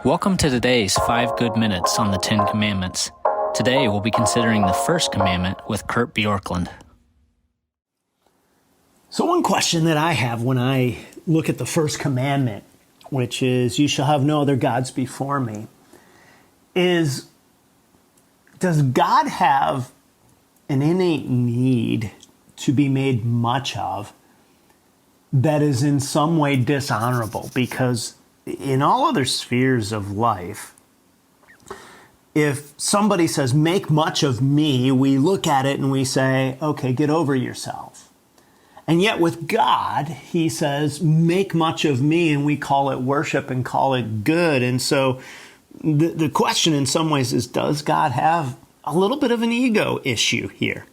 Welcome to today's 5 Good Minutes on the 10 Commandments. Today we'll be considering the first commandment with Bjorklund. So one question that I have when I look at the first commandment, which is, you shall have no other gods before me, is, does God have an innate need to be made much of that is in some way dishonorable? Because in all other spheres of life, if somebody says, make much of me, we look at it and we say, okay, get over yourself. And yet with God, he says, make much of me, and we call it worship and call it good. And so the question in some ways is, does God have a little bit of an ego issue here?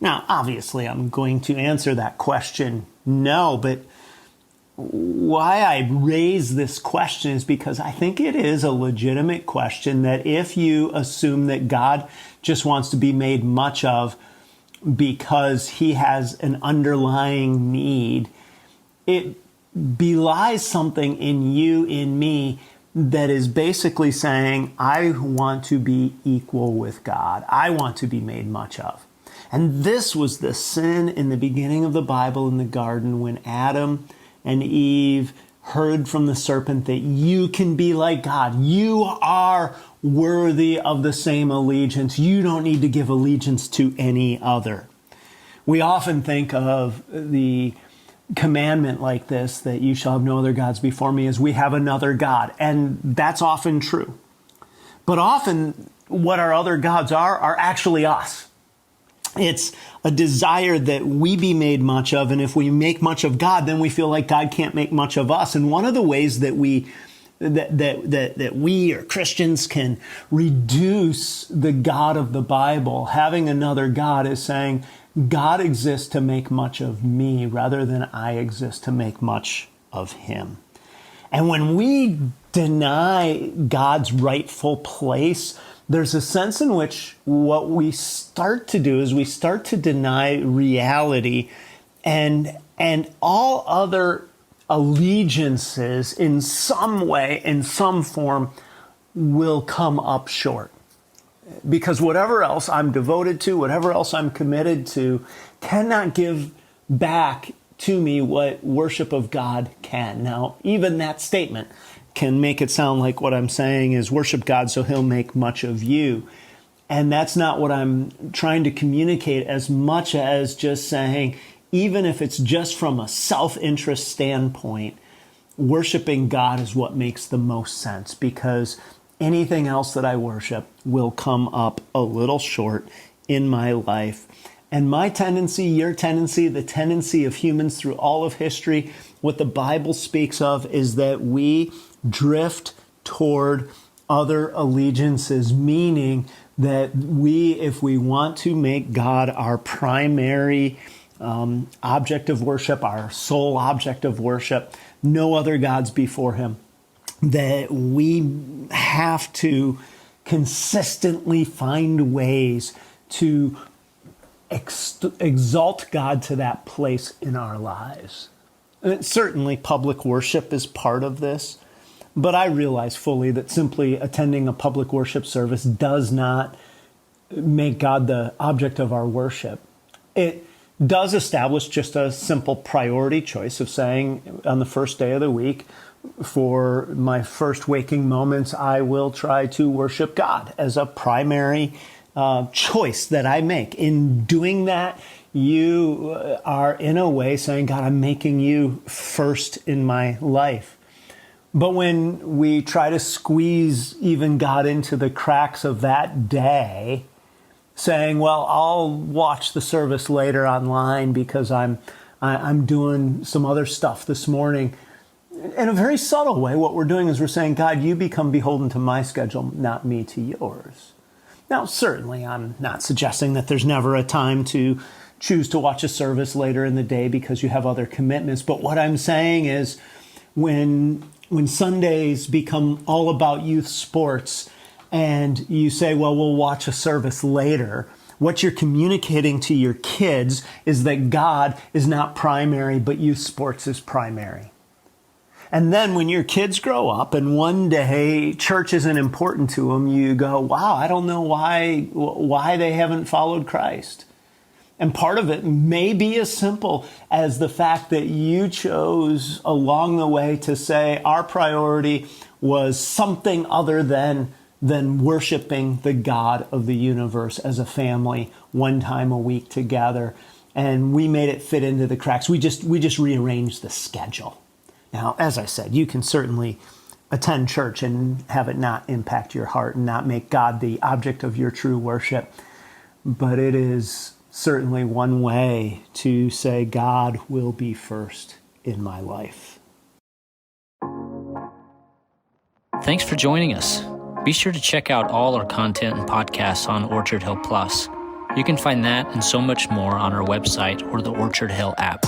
Now, obviously, I'm going to answer that question no, but why I raise this question is because I think it is a legitimate question that if you assume that God just wants to be made much of because he has an underlying need, it belies something in you, in me, that is basically saying, I want to be equal with God. I want to be made much of. And this was the sin in the beginning of the Bible in the garden when Adam and Eve heard from the serpent that you can be like God. You are worthy of the same allegiance. You don't need to give allegiance to any other. We often think of the commandment like this, that you shall have no other gods before me, as we have another God. And that's often true. But often what our other gods are actually us. It's a desire that we be made much of, and if we make much of God, then we feel like God can't make much of us. And one of the ways that we or Christians can reduce the God of the Bible, having another God, is saying, God exists to make much of me rather than I exist to make much of him. And when we deny God's rightful place, there's a sense in which what we start to do is we start to deny reality, and all other allegiances in some way, in some form, will come up short. Because whatever else I'm devoted to, whatever else I'm committed to, cannot give back to me what worship of God can. Now, even that statement can make it sound like what I'm saying is worship God so he'll make much of you. And that's not what I'm trying to communicate, as much as just saying, even if it's just from a self-interest standpoint, worshiping God is what makes the most sense, because anything else that I worship will come up a little short in my life. And my tendency, your tendency, the tendency of humans through all of history, what the Bible speaks of is that we drift toward other allegiances, meaning that if we want to make God our primary object of worship, our sole object of worship, no other gods before him, that we have to consistently find ways to exalt God to that place in our lives. And certainly public worship is part of this, but I realize fully that simply attending a public worship service does not make God the object of our worship. It does establish just a simple priority choice of saying, on the first day of the week, for my first waking moments, I will try to worship God as a primary choice that I make. In doing that, you are in a way saying, God, I'm making you first in my life. But when we try to squeeze even God into the cracks of that day, saying, well, I'll watch the service later online because I'm doing some other stuff this morning. In a very subtle way, what we're doing is we're saying, God, you become beholden to my schedule, not me to yours. Now, certainly, I'm not suggesting that there's never a time to choose to watch a service later in the day because you have other commitments. But what I'm saying is when Sundays become all about youth sports and you say, well, we'll watch a service later, what you're communicating to your kids is that God is not primary, but youth sports is primary. And then when your kids grow up and one day church isn't important to them, you go, wow, I don't know why they haven't followed Christ. And part of it may be as simple as the fact that you chose along the way to say our priority was something other than worshiping the God of the universe as a family one time a week together. And we made it fit into the cracks. We just rearranged the schedule. Now, as I said, you can certainly attend church and have it not impact your heart and not make God the object of your true worship. But it is certainly one way to say God will be first in my life. Thanks for joining us. Be sure to check out all our content and podcasts on Orchard Hill Plus. You can find that and so much more on our website or the Orchard Hill app.